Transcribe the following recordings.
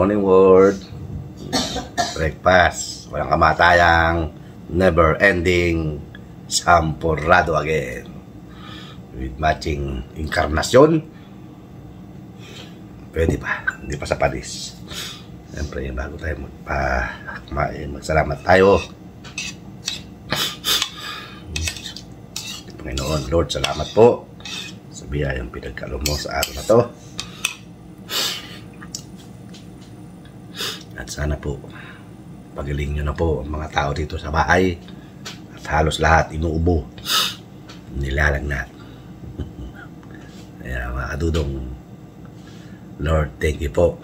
morning world. Breakfast. Walang kamatayang, never ending, sampurado again. With matching inkarnasyon. Pwede pa. Hindi pa sa Paris. Siyempre, bago tayo magsalamat tayo. Panginoon, Lord, salamat po sa biyayang pinagkaloob mo sa araw na to. At sana po, pagaling nyo na po ang mga tao dito sa bahay. At halos lahat inuubo. Nilalagnat. Kaya mga kadudong, Lord, thank you po.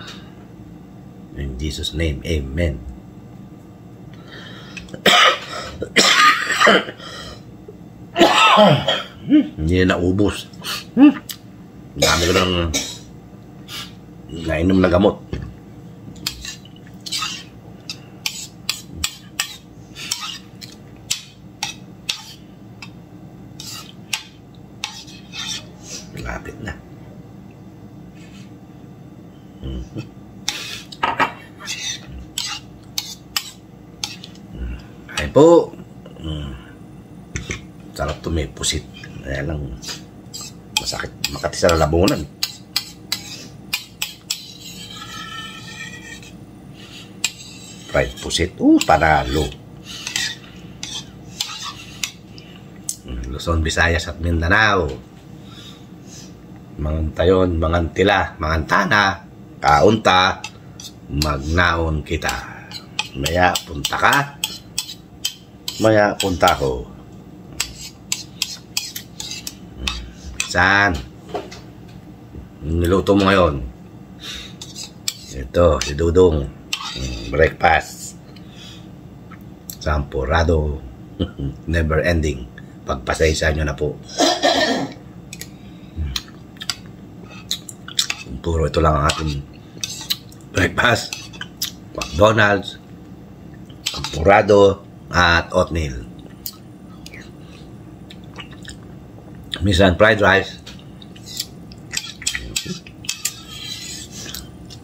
In Jesus' name, amen. Hindi na naubos. Dami ko ng nainom na gamot. Lapit na. Ay po. Sarap to, may pusit. Kaya lang masakit makati sa labunan. Fried pusit. Panalo. Luzon, Visayas at Mindanao. Mangantayon, mangantila, mangantana, kaunta, magnaon kita. Maya punta ka. Maya punta ko. Saan? Niluto mo ngayon? Ito, si Dudong. Breakfast. Sampurado. Never ending. Pagpasaysa nyo na po. Puro ito lang ang ating breakfast. McDonald's, Sampurado, at oatmeal. Minsan fried rice.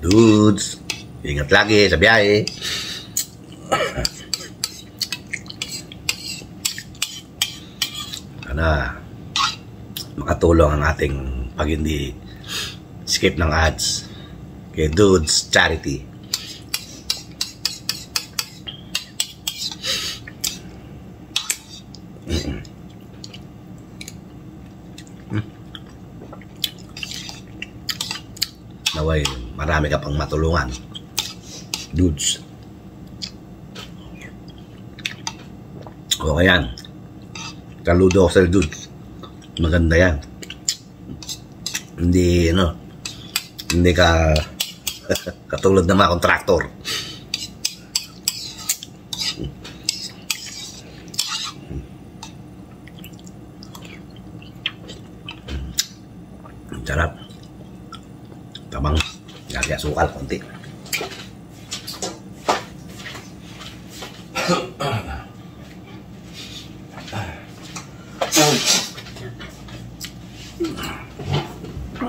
Dudes, ingat lagi sa biyahe. Sana makatulong ang ating pag hindi skip ng ads kay Dudes Charity. Naway, marami ka pang matulungan, Dudes. Okay yan. Saludo ako sa Dudes. Maganda yan. Hindi, hindi ka katulad ng mga kontraktor. Sarap. Tabang. Lagi asukal konti.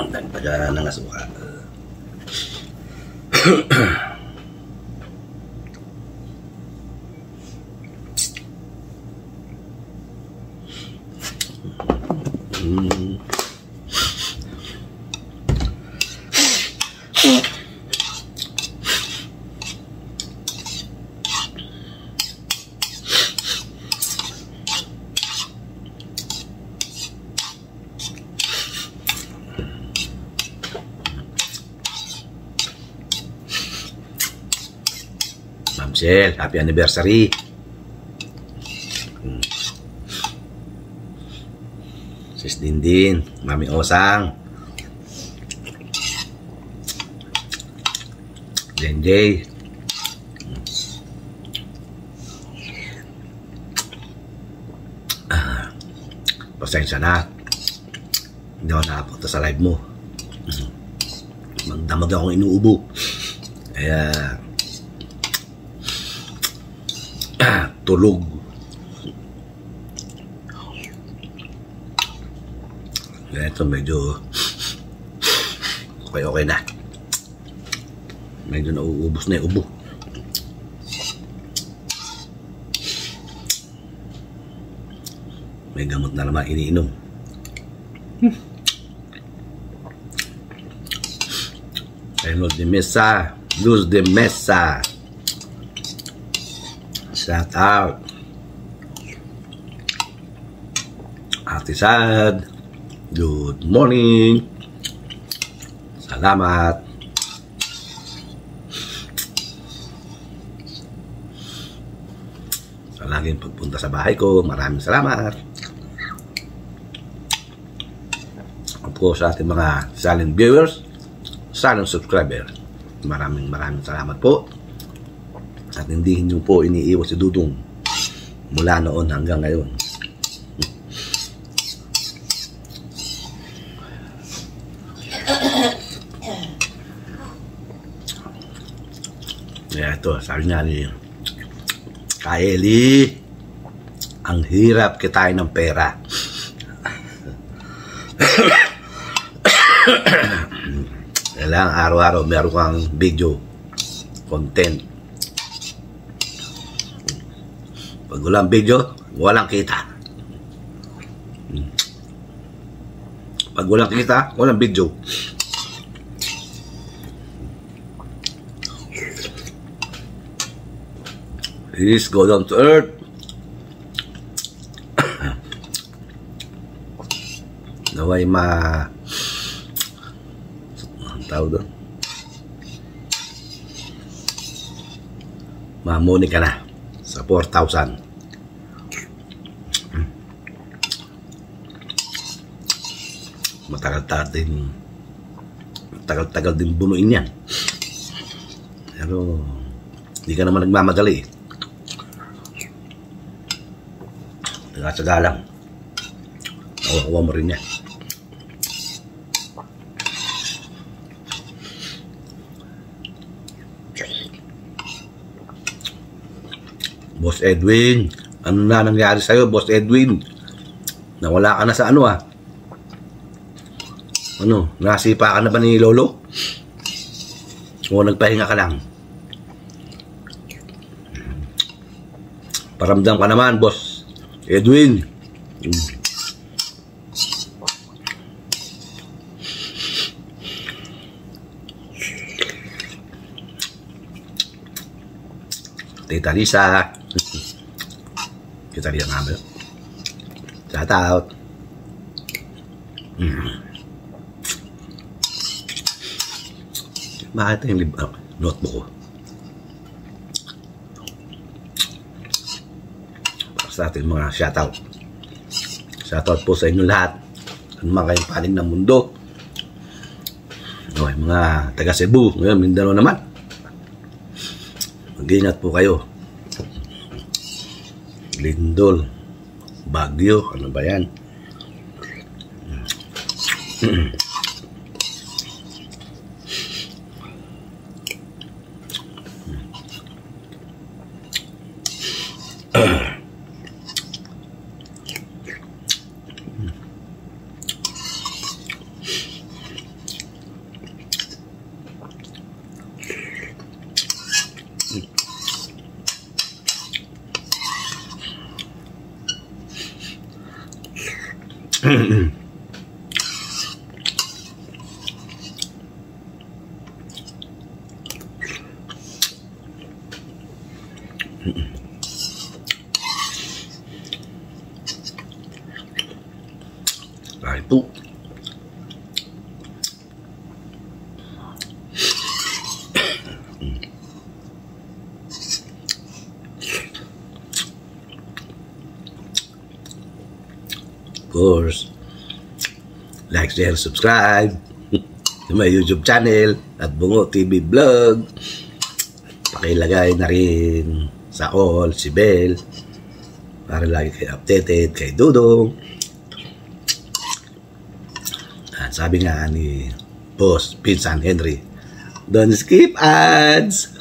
Dagdagan ng asukal. Mamsel, happy anniversary. Sis Dindin, Mami Osang, Jenjay, pasensya na, hindi ako nakapunta sa live mo. Magdamag akong inuubo. Kaya tulog. Kaya ito medyo okay na. Medyo nauubos na yung ubo. May gamot na naman iniinom. Luz de Mesa. Luz de Mesa. Shout out. Ate Sad. Good morning. Salamat. Sa laging pagpunta sa bahay ko. Maraming salamat. Of course, sa ating mga silent viewers, silent subscriber, maraming salamat po. At hindi nyo po iniiwas si Dudong mula noon hanggang ngayon. Kaya ito, sabi nga ni Kaeli, ang hirap kitain ng pera. Kailangan araw-araw meron kang video content. Pag walang video, walang kita. Pag walang kita, walang video. Please go down to earth. Naway tawag doon, mamuni ka na sa 4,000. Matagal din bunuin yan, pero hindi ka naman nagmamadali. Nagkatsaga lang, nawawa mo rin yan. Boss Edwin, ano na nangyari sa'yo, Boss Edwin? Nawala ka na sa ano Ano, nasipa ka na ba ni Lolo? O nagpahinga ka lang? Paramdam ka naman, Boss Edwin. Tita Lisa. Kita lihat ngambil. Shout out. Bakit yung notebook ko? Para sa ating mga shout out. Shout out po sa inyo lahat. Ano mga kayong panig ng mundo. Okay, mga taga Cebu. Ngayon, Mindanao naman. Mag-ingat po kayo. Lindol, Baguio, ano ba yan? Nah itu of course, like, share, subscribe sa my YouTube channel at Bungo TV Vlog. Pakilagay na rin sa all si Bell para lagi kayo updated kay Dudong. At sabi nga ni Boss Pinsan Henry, don't skip ads.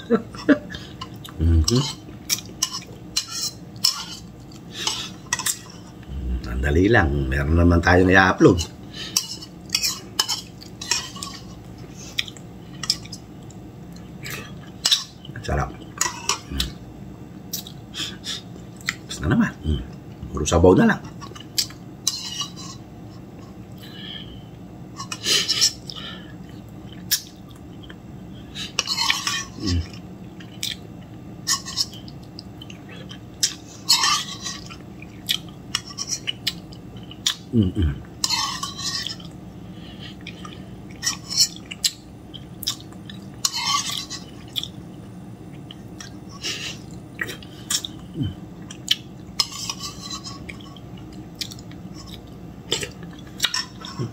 Dali lang, meron naman tayong i-upload. Tapos na naman. Puro sabaw na lang.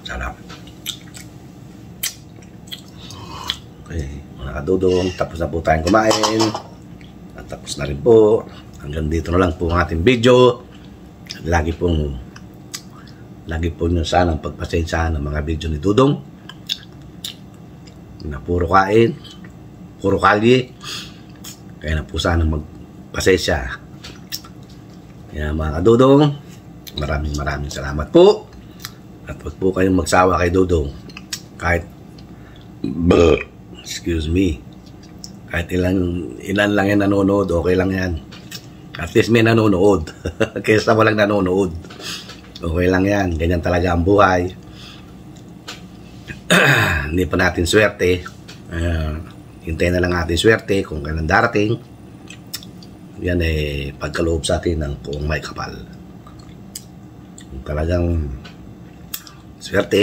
Sarap. Okay, mga kadudong, tapos na po tayong kumain. At tapos na rin po. Hanggang dito na lang po ang ating video. Lagi po nyo sanang pagpasensyahan ng mga video ni Dudong na puro kain, puro kalye. Kaya na po sana magpasensya. Kaya mga kadudong, maraming salamat po. At huwag po kayong magsawa kay Dudong. Kahit excuse me, kahit ilan lang yan nanonood, okay lang yan. At least may nanonood kaysa walang nanonood. Okay lang yan, ganyan talaga ang buhay. Hindi pa natin swerte. Hintayin na lang natin swerte kung kailan darating. Yan pagkaloob sa atin ng kung may kapal. Kung talagang swerte.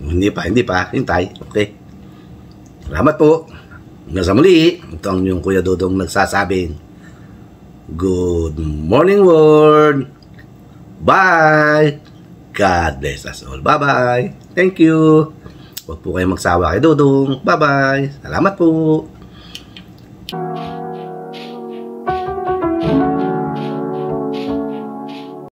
Hindi pa, hintay. Okay. Salamat po. Hanggang sa muli, ito ang yung Kuya Dudong nagsasabing, good morning world. Bye. God bless us all. Bye-bye. Thank you. Huwag po kayong magsawa kay Dudong. Bye-bye. Salamat po.